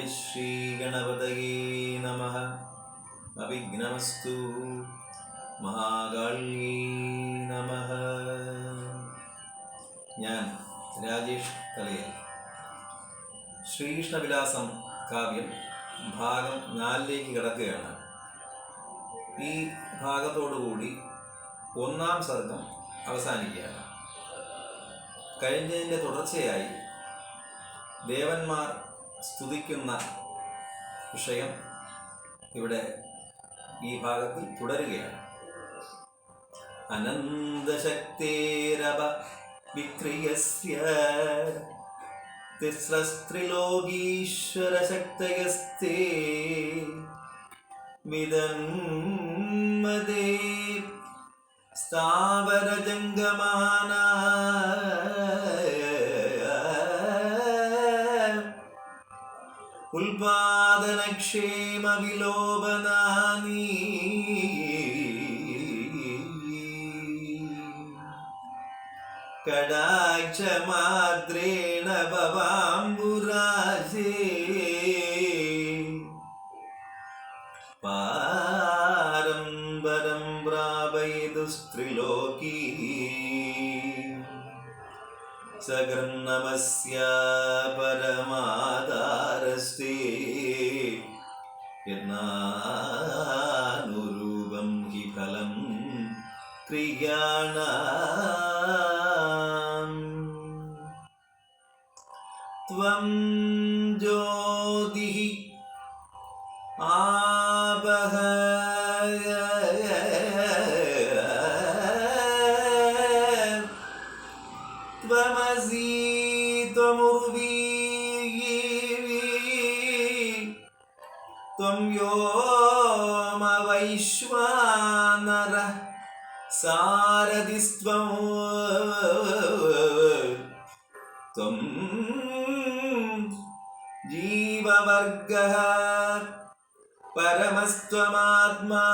ഹരിശ്രീഗണപതയേ നമഃ. അവിഘ്നമസ്തു. മഹാകാള്യേ നമഃ. ഞാൻ രാജേഷ് തലയൽ. ശ്രീകൃഷ്ണവിലാസം കാവ്യം ഭാഗം 4ലേക്ക് കിടക്കുകയാണ്. ഈ ഭാഗത്തോടുകൂടി 1-ാം സർഗം അവസാനിക്കുകയാണ്. കഴിഞ്ഞതിൻ്റെ തുടർച്ചയായി ദേവന്മാർ സ്തുതിക്കുന്ന വിഷയം ഇവിടെ ഈ ഭാഗത്തിൽ തുടരുകയാണ്. അനന്തശക്തേരപ വിക്രിയസ്യ തിസ്രസ്ത്രിലോകീശ്വരശക്തയസ്തേ വിദന്മദേ സ്ഥാവരജംഗമാനാ ഉൽപാദനക്ഷേമ വിലോപനാനി കടാക്ഷമാദ്രേണ ഭവാംബുരാജേ പാരംപരം പ്രാപയിതുസ്ത്രിലോകീ സകർണമസ്യ പരമാധാരസ്തേ യജ്ഞാനുരൂപം ഹി ഫലം ക്രിയാണാം. ത്വം ജ്യോതിഃ ആപഃ ത്വമസി ത്വമുർവീ ത്വം വ്യോമ വൈശ്വാനരഃ സാരഥിസ്ത്വം ത്വം ജീവവർഗഃ പരമസ്ത്വമാത്മാ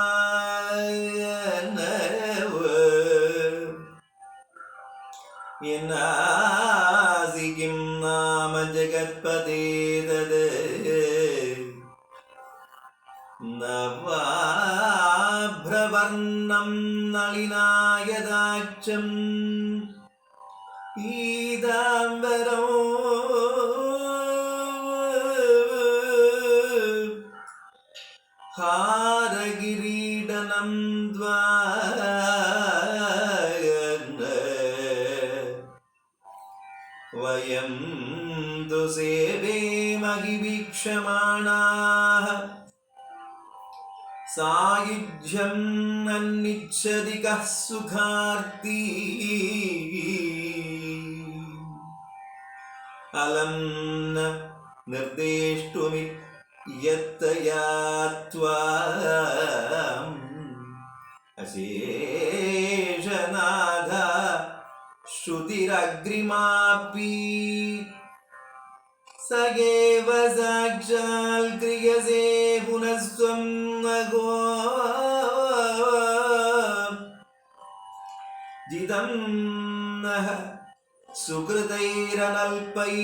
യനാസി കിം നാമ ജഗത്പതേ തദ് നവാഭ്രവർണം നളിനായദാക്ഷം പീതാംബരോ ഹാരകിരീടനം വയം തു സേവേ മഹിവീക്ഷമാണാഃ സായുജ്യം നന്നിച്ഛതി കഃ സുഖാർത്തി അലം ന നിർദ്ദേഷ്ടുമി യത്തയാ ത്വാം അശേഷനാഥ ശ്രുതിരഗ്രിമാപി സയേവ സാക്ഷാൽ ക്രിയസേ പുനസ്ത്വം നഗോ ജിതം നഃ സുകൃതൈരനൽപൈഃ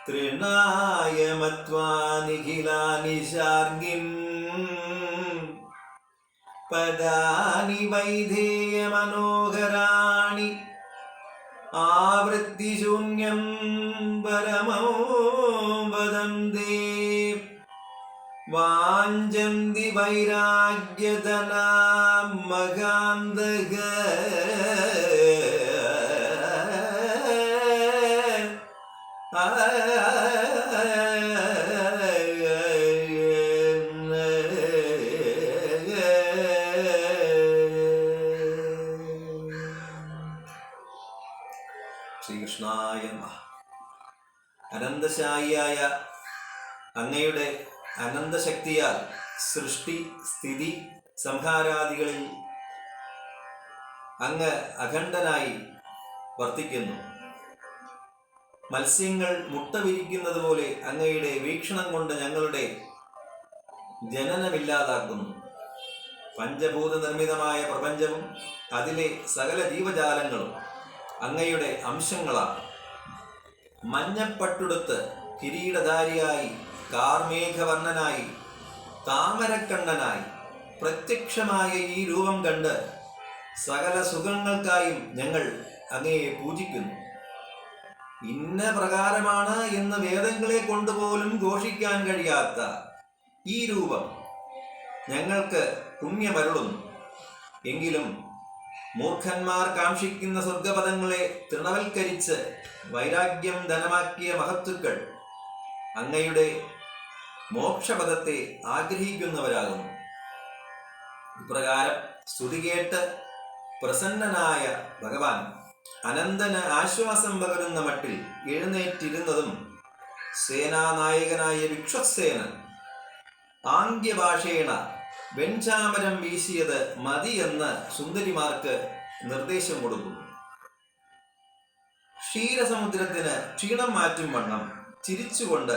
തൃണായ മത്വാ നിഖിലാനി ശാർഗിം പദാനി വൈധേയ മനോഹരാണി ആവൃത്തി ശൂന്യം പരമോ വദന്തേ വാഞ്ചന്തി വൈരാഗ്യധനാം മകാന്തക ശ്രീകൃഷ്ണായ നമഃ. അനന്തശായിയായ അങ്ങയുടെ അനന്തശക്തിയാൽ സൃഷ്ടി സ്ഥിതി സംഹാരാദികളിൽ അങ്ങ് അഖണ്ഡനായി വർത്തിക്കുന്നു. മത്സ്യങ്ങൾ മുട്ട വിരിക്കുന്നത് പോലെ അങ്ങയുടെ വീക്ഷണം കൊണ്ട് ഞങ്ങളുടെ ജനനമില്ലാതാക്കുന്നു. പഞ്ചഭൂത നിർമ്മിതമായ പ്രപഞ്ചവും അതിലെ സകല ജീവജാലങ്ങളും അങ്ങയുടെ അംശങ്ങളാണ്. മഞ്ഞപ്പട്ടുടുത്ത് കിരീടധാരിയായി കാർമേഘവർണ്ണനായി താമരക്കണ്ണനായി പ്രത്യക്ഷമായ ഈ രൂപം കണ്ട് സകല സുഖങ്ങൾക്കായും ഞങ്ങൾ അങ്ങയെ പൂജിക്കുന്നു. ഇന്ന പ്രകാരമാണ് എന്ന് വേദങ്ങളെ കൊണ്ടുപോലും ഘോഷിക്കാൻ കഴിയാത്ത ഈ രൂപം ഞങ്ങൾക്ക് പുണ്യമരുളുന്നു. എങ്കിലും മൂർഖന്മാർ കാക്ഷിക്കുന്ന സ്വർഗപദങ്ങളെ തൃണവൽക്കരിച്ച് വൈരാഗ്യം ധനമാക്കിയ മഹത്തുക്കൾ അങ്ങയുടെ മോക്ഷപദത്തെ ആഗ്രഹിക്കുന്നവരാകുന്നു. ഇപ്രകാരം സ്തുതി കേട്ട് പ്രസന്നനായ ഭഗവാൻ അനന്തന് ആശ്വാസം പകരുന്ന മട്ടിൽ എഴുന്നേറ്റിരുന്നതും സേനാനായകനായ വിക്ഷസേനൻ ആംഗ്യഭാഷേണ വെഞ്ചാമരം വീശിയത് മതിയെന്ന് സുന്ദരിമാർക്ക് നിർദ്ദേശം കൊടുക്കുന്നു. ക്ഷീരസമുദ്രത്തിന് ക്ഷീണം മാറ്റും വണ്ണം ചിരിച്ചുകൊണ്ട്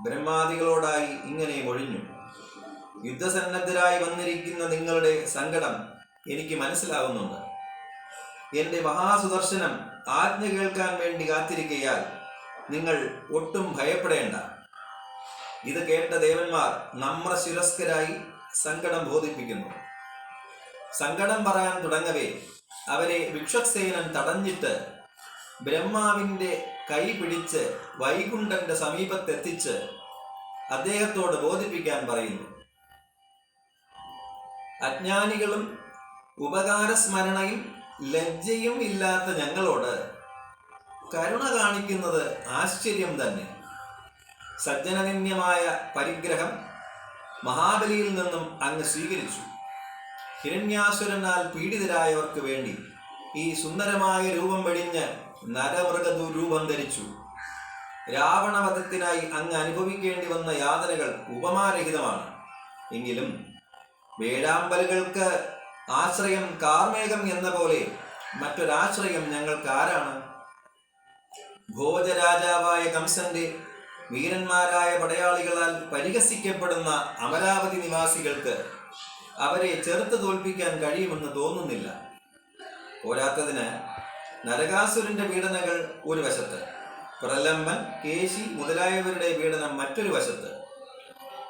ബ്രഹ്മാദികളോടായി ഇങ്ങനെ മൊഴിഞ്ഞു: യുദ്ധസന്നദ്ധരായി വന്നിരിക്കുന്ന നിങ്ങളുടെ സങ്കടം എനിക്ക് മനസ്സിലാവുന്നുണ്ട്. എൻ്റെ മഹാസുദർശനം ആജ്ഞ കേൾക്കാൻ വേണ്ടി കാത്തിരിക്കയാൽ നിങ്ങൾ ഒട്ടും ഭയപ്പെടേണ്ട. ഇത് കേട്ട ദേവന്മാർ നമ്രശിരസ്കരായി സങ്കടം ബോധിപ്പിക്കുന്നു. സങ്കടം പറയാൻ തുടങ്ങവേ അവരെ വിക്ഷസേനൻ തടഞ്ഞിട്ട് ബ്രഹ്മാവിൻ്റെ കൈ പിടിച്ച് വൈകുണ്ഠന്റെ സമീപത്തെത്തിച്ച് അദ്ദേഹത്തോട് ബോധിപ്പിക്കാൻ പറയുന്നു. അജ്ഞാനികളും ഉപകാരസ്മരണയും ലജ്ജയും ഇല്ലാത്ത ഞങ്ങളോട് കരുണ കാണിക്കുന്നത് ആശ്ചര്യം തന്നെ. സജ്ജനനിന്യമായ പരിഗ്രഹം മഹാബലിയിൽ നിന്നും അങ്ങ് സ്വീകരിച്ചു. ഹിരണ്യാസുരനാൽ പീഡിതരായവർക്ക് വേണ്ടി ഈ സുന്ദരമായ രൂപം വെടിഞ്ഞ് നരമൃഗരൂപം ധരിച്ചു. രാവണവധത്തിനായി അങ്ങ് അനുഭവിക്കേണ്ടി വന്ന യാതനകൾ ഉപമാരഹിതമാണ്. എങ്കിലും വേഴാമ്പലുകൾക്ക് ആശ്രയം കാർമേഘം എന്ന പോലെ മറ്റൊരാശ്രയം ഞങ്ങൾക്കാരാണ്? ഭോജരാജാവായ കംസന്റെ വീരന്മാരായ പടയാളികളാൽ പരിഹസിക്കപ്പെടുന്ന അമരാവതി നിവാസികൾക്ക് അവരെ ചെറുത്ത് തോൽപ്പിക്കാൻ കഴിയുമെന്ന് തോന്നുന്നില്ല. പോരാത്തതിന് നരകാസുരന്റെ പീഡനകൾ ഒരു വശത്ത്, പ്രലംബൻ, കേശി മുതലായവരുടെ പീഡനം മറ്റൊരു വശത്ത്.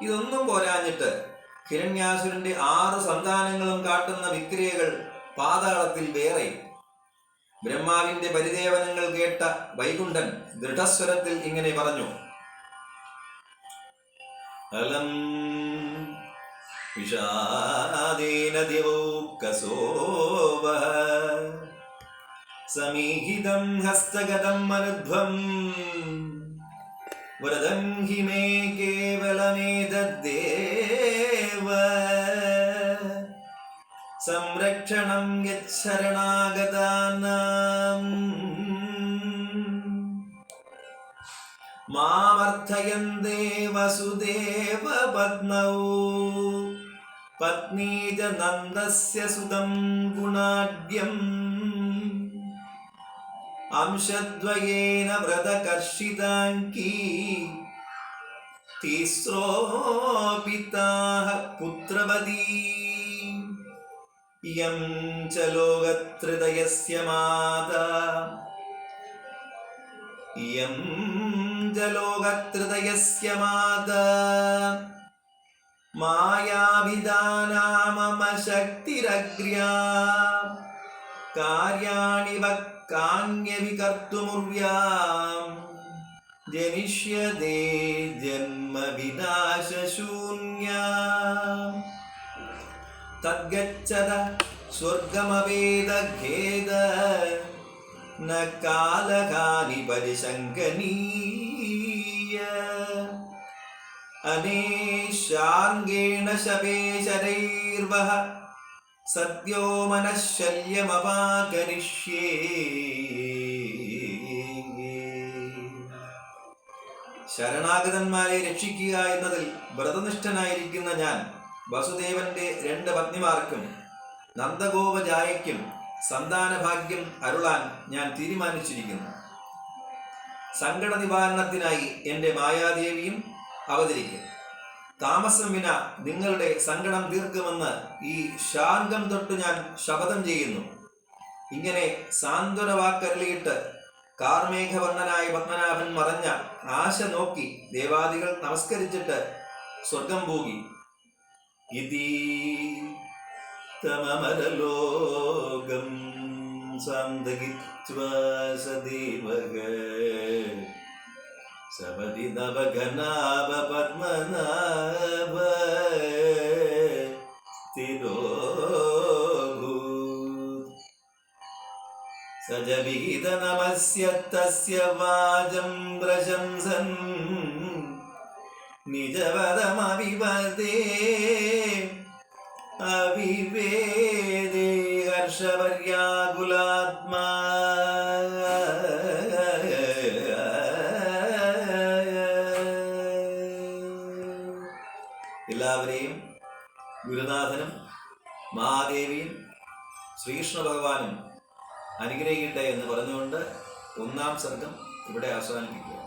ഇതൊന്നും പോരാഞ്ഞിട്ട് ഹിരണ്യാസുരന്റെ 6 സന്താനങ്ങളും കാട്ടുന്ന വിക്രിയകൾ പാതാളത്തിൽ വേറെ. ബ്രഹ്മാവിന്റെ പരിദേവനങ്ങൾ കേട്ട വൈകുണ്ഠൻ ദൃഢസ്വരത്തിൽ ഇങ്ങനെ പറഞ്ഞു: അലം വിഷാദേന ദിവൗകസോവ സമീഹിതം ഹസ്തഗതം മനുധ്വം വ്രതം ഹി മേ കേവലമേതദ്ദേവ സംരക്ഷണം യച്ഛരണാഗതാനാം മാമർത്ഥയന്തേ വസുദേവ പത്നൗ പത്നീജ നന്ദസ്യ സുതം ഗുണാഢ്യം അംശദ്വയേന വ്രതകർഷിതാങ്കി തിസ്രോ പിതാഃ പുത്രവതീ യം ച ലോകത്രയസ്യ മാതാ യം ച ലോകത്രയസ്യ മാതാ മായാവിദാനാമമ ശക്തിരഗ്ര്യാ കാര്യാണി വക്കാന്യവികർത്തുമുർവ്യാം ജനിഷ്യതേ ജന്മ വിനാശശൂന്യാ തദ്ഗച്ഛത സ്വർഗമവേദഖേദ ന കാലഹാനി പരിശങ്കനീയ അനേശാർഗേണ ശവേശരൈർവഹ സദ്യോ മനഃശല്യമപാകരിഷ്യേ. ശരണാഗതന്മാരെ രക്ഷിക്കുക എന്നതിൽ വ്രതനിഷ്ഠനായിരിക്കുന്ന ഞാൻ വസുദേവന്റെ 2 പത്നിമാർക്കും നന്ദഗോപജായയ്ക്കും സന്താനഭാഗ്യം അരുളാൻ ഞാൻ തീരുമാനിച്ചിരിക്കുന്നു. സങ്കട നിവാരണത്തിനായി എൻ്റെ മായാദേവിയും അവതരിക്കും. താമസം വിന നിങ്ങളുടെ സങ്കടം തീർക്കുമെന്ന് ഈ ശാർഗം തൊട്ട് ഞാൻ ശപഥം ചെയ്യുന്നു. ഇങ്ങനെ സാന്ത്വന വാക്കരളിയിട്ട് കാർമേഘവർണ്ണനായ പത്മനാഭൻ മറഞ്ഞ ആശ നോക്കി ദേവാദികൾ നമസ്കരിച്ചിട്ട് സ്വർഗം പോകി. തമമരലോകം സാന്തകിത്വാ സദേവഃ സപതി നവഘനാഭ പത്മനാഭ സ്ഥിരോഭൂത്. സജവീത നമസ്യ തസ്യ വാചം പ്രശംസൻ നിജപദമവിപദേ അവിവേദേ ഹർഷപര്യാകുലാത്മാ. എല്ലാവരെയും ഗുരുനാഥനും മഹാദേവിയും ശ്രീകൃഷ്ണ ഭഗവാനും അനുഗ്രഹിക്കട്ടെ എന്ന് പറഞ്ഞുകൊണ്ട് ഒന്നാം സർഗം ഇവിടെ അവസാനിപ്പിക്കുക.